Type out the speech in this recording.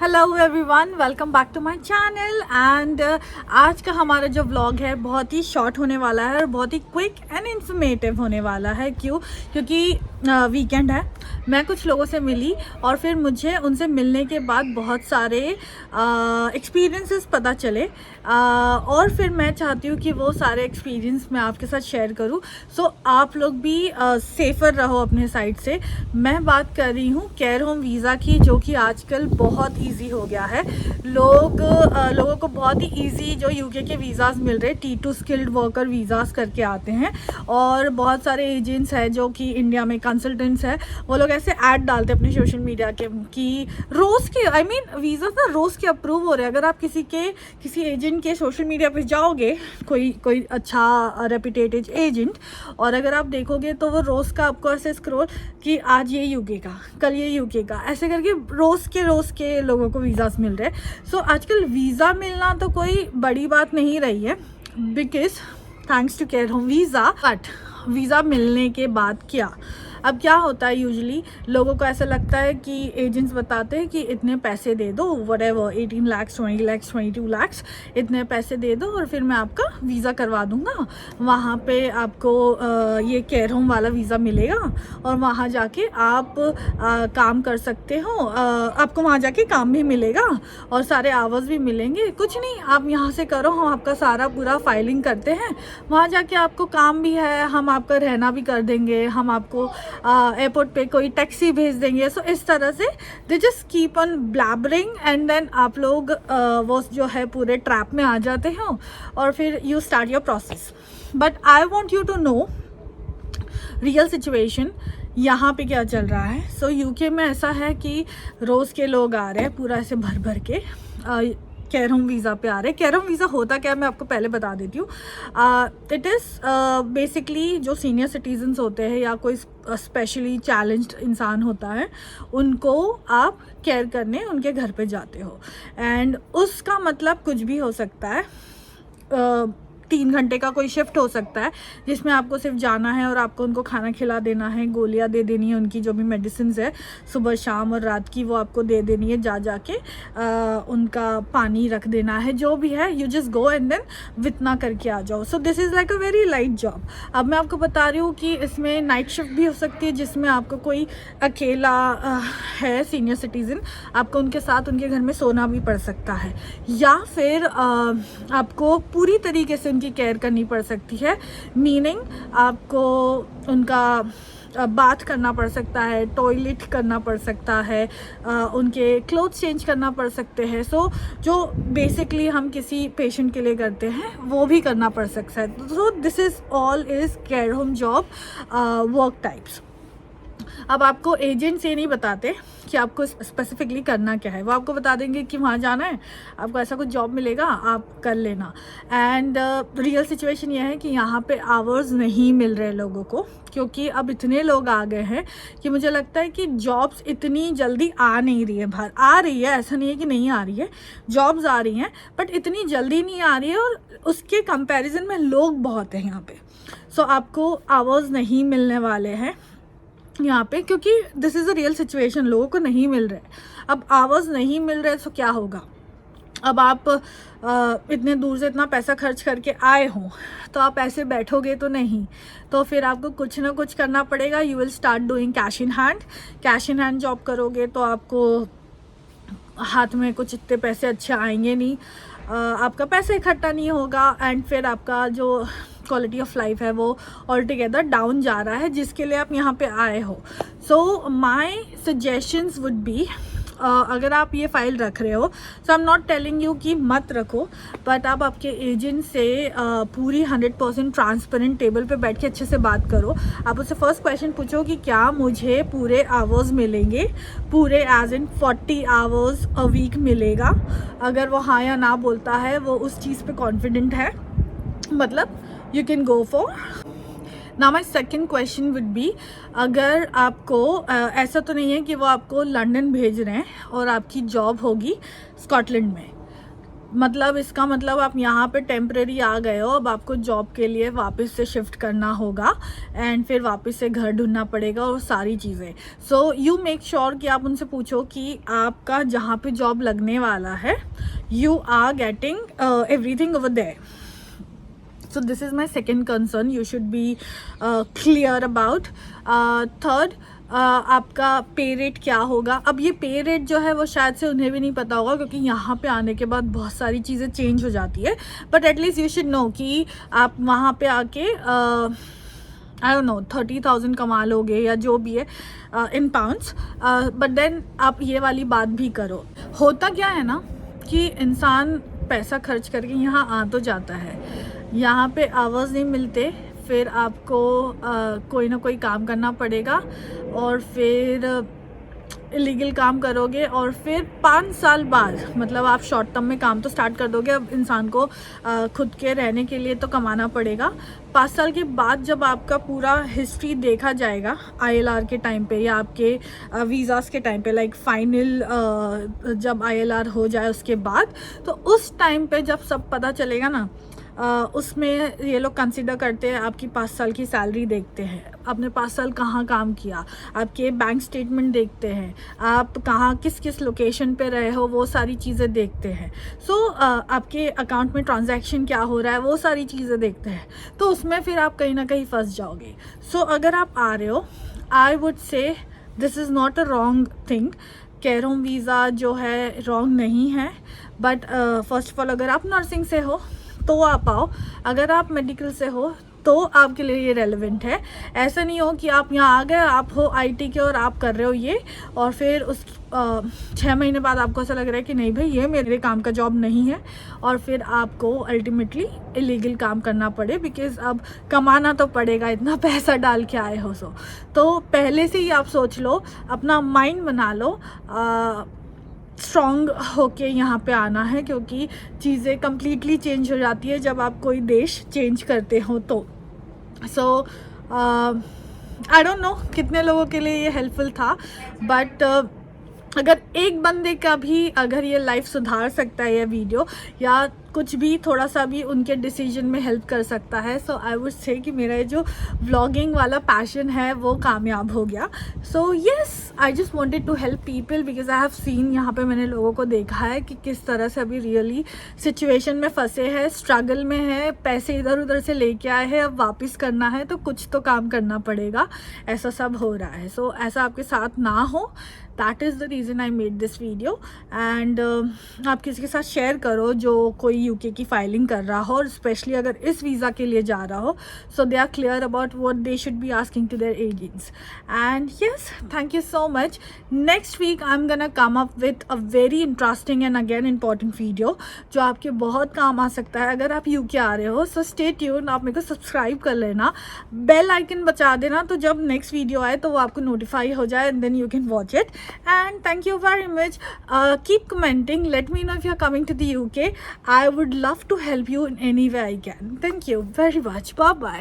Hello everyone, welcome back to my channel. And आज का हमारा जो व्लॉग है बहुत ही शॉर्ट होने वाला है और बहुत ही क्विक एंड इंफॉर्मेटिव होने वाला है। क्योंकि वीकेंड है। मैं कुछ लोगों से मिली और फिर मुझे उनसे मिलने के बाद बहुत सारे एक्सपीरियंसेस पता चले और फिर मैं चाहती हूँ कि वो सारे एक्सपीरियंस मैं आपके साथ शेयर करूँ। सो आप लोग भी सेफ़र रहो अपने साइड से। मैं बात कर रही हूँ केयर होम वीज़ा की, जो कि आजकल बहुत इजी हो गया है। लोगों को बहुत ही इजी जो यूके के वीज़ाज़ मिल रहे, T2 स्किल्ड वर्कर वीज़ाज़ करके आते हैं। और बहुत सारे एजेंट्स हैं जो कि इंडिया में कंसल्टेंट्स हैं, वो लोग ऐसे ऐड डालते हैं अपने सोशल मीडिया के कि रोज़ के वीज़ा ना रोज़ के अप्रूव हो रहे हैं। अगर आप किसी एजेंट के सोशल मीडिया पे जाओगे, कोई अच्छा रेपुटेड एजेंट, और अगर आप देखोगे तो वो रोज़ का आपको ऐसे स्क्रॉल कि आज ये यूके का, कल ये यूके का, ऐसे करके रोज़ के लोगों को वीज़ास मिल रहे हैं। सो आजकल वीज़ा मिलना तो कोई बड़ी बात नहीं रही है, because thanks to care home visa. But visa मिलने के बाद अब क्या होता है, यूजुअली लोगों को ऐसा लगता है कि एजेंट्स बताते हैं कि इतने पैसे दे दो, व्हाटएवर 18 लाख 20 लाख 22 लाख, इतने पैसे दे दो और फिर मैं आपका वीज़ा करवा दूंगा। वहाँ पे आपको ये केयर होम वाला वीज़ा मिलेगा और वहाँ जाके आप काम कर सकते हो। आपको वहाँ जाके काम भी मिलेगा और सारे आवर्स भी मिलेंगे। कुछ नहीं, आप यहाँ से करो, हम आपका सारा पूरा फाइलिंग करते हैं। वहाँ जाके आपको काम भी है, हम आपका रहना भी कर देंगे, हम आपको एयरपोर्ट पे कोई टैक्सी भेज देंगे। सो इस तरह से they just keep on blabbering and then आप लोग वो जो है पूरे ट्रैप में आ जाते हो और फिर you start your process. But I want you to know real situation यहाँ पे क्या चल रहा है। सो यूके में ऐसा है कि रोज़ के लोग आ रहे हैं पूरा ऐसे भर के केयर होम वीज़ा पे आ रहे हैं। केयर होम वीज़ा होता क्या है मैं आपको पहले बता देती हूँ। इट इज़ बेसिकली जो सीनियर सिटीजन्स होते हैं या कोई स्पेशली चैलेंज्ड इंसान होता है, उनको आप केयर करने उनके घर पे जाते हो। एंड उसका मतलब कुछ भी हो सकता है। 3 घंटे का कोई शिफ्ट हो सकता है जिसमें आपको सिर्फ जाना है और आपको उनको खाना खिला देना है, गोलियां दे देनी है, उनकी जो भी मेडिसिन है सुबह शाम और रात की वो आपको दे देनी है। जाके उनका पानी रख देना है, जो भी है you just go and then वितना करके आ जाओ। So this is like a very light job. अब मैं आपको बता रही हूँ कि इसमें नाइट शिफ्ट भी हो सकती है जिसमें आपको कोई अकेला है सीनियर सिटीज़न, आपको उनके साथ उनके घर में सोना भी पड़ सकता है, या फिर आपको पूरी तरीके से की केयर करनी पड़ सकती है। मीनिंग आपको उनका बाथ करना पड़ सकता है, टॉयलेट करना पड़ सकता है, उनके क्लोथ्स चेंज करना पड़ सकते हैं। सो जो बेसिकली हम किसी पेशेंट के लिए करते हैं वो भी करना पड़ सकता है। सो this is all is care home job work types. अब आपको एजेंट ये नहीं बताते कि आपको स्पेसिफिकली करना क्या है, वो आपको बता देंगे कि वहाँ जाना है, आपको ऐसा कुछ जॉब मिलेगा, आप कर लेना। एंड रियल सिचुएशन ये है कि यहाँ पे आवर्स नहीं मिल रहे लोगों को, क्योंकि अब इतने लोग आ गए हैं कि मुझे लगता है कि जॉब्स इतनी जल्दी आ नहीं रही है। बाहर आ रही है, ऐसा नहीं है कि नहीं आ रही है, जॉब्स आ रही हैं, बट इतनी जल्दी नहीं आ रही है और उसके कंपैरिजन में लोग बहुत हैं यहाँ पे। सो आपको आवर्स नहीं मिलने वाले हैं यहाँ पे, क्योंकि this is a real situation, लोगों को नहीं मिल रहे। अब आवर्स नहीं मिल रहे तो क्या होगा। अब आप इतने दूर से इतना पैसा खर्च करके आए हो तो आप ऐसे बैठोगे तो नहीं, तो फिर आपको कुछ ना कुछ करना पड़ेगा। You will start doing cash in hand job करोगे तो आपको हाथ में कुछ इतने पैसे अच्छे आएंगे नहीं, आपका पैसा इकट्ठा नहीं होगा एंड फिर आपका जो क्वालिटी ऑफ लाइफ है वो ऑल टुगेदर डाउन जा रहा है जिसके लिए आप यहाँ पे आए हो। So my suggestions would be, अगर आप ये फाइल रख रहे हो, so I am not telling you कि मत रखो, बट आप आपके एजेंट से पूरी 100% ट्रांसपेरेंट टेबल पे बैठ के अच्छे से बात करो। आप उससे फर्स्ट क्वेश्चन पूछो कि क्या मुझे पूरे आवर्स मिलेंगे, पूरे as in 40 hours a week मिलेगा। अगर वो हाँ या ना बोलता है, वो उस चीज़ पे कॉन्फिडेंट है, मतलब यू कैन गो फॉर। ना my second question would be, अगर आपको ऐसा तो नहीं है कि वो आपको लंदन भेज रहे हैं और आपकी जॉब होगी स्कॉटलैंड में, मतलब इसका मतलब आप यहाँ पे टेम्परेरी आ गए हो, अब आपको जॉब के लिए वापस से शिफ्ट करना होगा एंड फिर वापस से घर ढूंढना पड़ेगा और सारी चीज़ें. सो यू मेक श्योर कि आप उनसे पूछो कि आपका जहाँ पे जॉब लगने वाला है you are getting everything over there. So this is my second concern you should be clear about. Third, आपका पे रेट क्या होगा. अब ये पे रेट जो है वो शायद से उन्हें भी नहीं पता होगा क्योंकि यहाँ पे आने के बाद बहुत सारी चीज़ें चेंज हो जाती है, but at least you should know कि आप वहाँ पे आके आई डोंट नो 30,000 कमा लोगे या जो भी है इन पाउंड्स. बट देन आप ये वाली बात भी करो. होता क्या है ना कि इंसान पैसा खर्च करके यहाँ आ तो जाता है, यहाँ पे आवाज़ नहीं मिलते, फिर आपको कोई ना कोई काम करना पड़ेगा और फिर इलीगल काम करोगे और फिर 5 साल बाद मतलब आप शॉर्ट टर्म में काम तो स्टार्ट कर दोगे. अब इंसान को खुद के रहने के लिए तो कमाना पड़ेगा. 5 साल के बाद जब आपका पूरा हिस्ट्री देखा जाएगा ILR के टाइम पे या आपके वीज़ास के टाइम पे, लाइक फाइनल जब ILR हो जाए उसके बाद, तो उस टाइम पे जब सब पता चलेगा ना, उसमें ये लोग कंसिडर करते हैं आपकी 5 साल की सैलरी देखते हैं, आपने 5 साल कहाँ काम किया, आपके बैंक स्टेटमेंट देखते हैं, आप कहाँ किस किस लोकेशन पे रहे हो, वो सारी चीज़ें देखते हैं. सो आपके अकाउंट में ट्रांजैक्शन क्या हो रहा है वो सारी चीज़ें देखते हैं. तो उसमें फिर आप कहीं ना कहीं फंस जाओगे. सो अगर आप आ रहे हो, I would say this is not a wrong thing. कैरोम वीज़ा जो है रॉन्ग नहीं है, बट फर्स्ट ऑफ ऑल अगर आप नर्सिंग से हो तो आप आओ, अगर आप मेडिकल से हो तो आपके लिए ये रेलेवेंट है. ऐसा नहीं हो कि आप यहाँ आ गए, आप हो IT के और आप कर रहे हो ये, और फिर उस 6 महीने बाद आपको ऐसा लग रहा है कि नहीं भाई ये मेरे काम का जॉब नहीं है, और फिर आपको अल्टीमेटली इलीगल काम करना पड़े, बिकॉज़ अब कमाना तो पड़ेगा, इतना पैसा डाल के आए हो. तो पहले से ही आप सोच लो, अपना माइंड बना लो, स्ट्रॉन्ग होके यहाँ पे आना है, क्योंकि चीज़ें कम्प्लीटली चेंज हो जाती है जब आप कोई देश चेंज करते हो तो. सो आई डोंट नो कितने लोगों के लिए ये हेल्पफुल था, बट अगर एक बंदे का भी अगर ये लाइफ सुधार सकता है ये वीडियो, या कुछ भी थोड़ा सा भी उनके डिसीजन में हेल्प कर सकता है, सो आई वुड से कि मेरा ये जो व्लॉगिंग वाला पैशन है वो कामयाब हो गया. So yes, I just wanted to help people because I have seen, यहाँ पे मैंने लोगों को देखा है कि किस तरह से अभी रियली सिचुएशन में फंसे हैं, स्ट्रगल में है, पैसे इधर उधर से लेके आए हैं, अब वापस करना है तो कुछ तो काम करना पड़ेगा, ऐसा सब हो रहा है. सो ऐसा आपके साथ ना हो, that is the reason I made this video. And आप किसी के साथ शेयर करो जो कोई UK की फाइलिंग कर रहा हो, और स्पेशली अगर इस वीज़ा के लिए जा रहा हो, so they are clear about what they should be asking to their agents. And yes, thank you so much. Next week I am gonna come up with a very interesting and again important video जो आपके बहुत काम आ सकता है अगर आप UK आ रहे हो. सो स्टे ट्यून, आप मेरे को सब्सक्राइब कर लेना, बेल आइकन बचा देना, तो जब नेक्स्ट वीडियो आए तो वो आपको नोटिफाई हो जाए, and then you can watch it. And thank you very much. Keep commenting, let me know if you're coming to the UK. I would love to help you in any way I can. Thank you very much. Bye bye.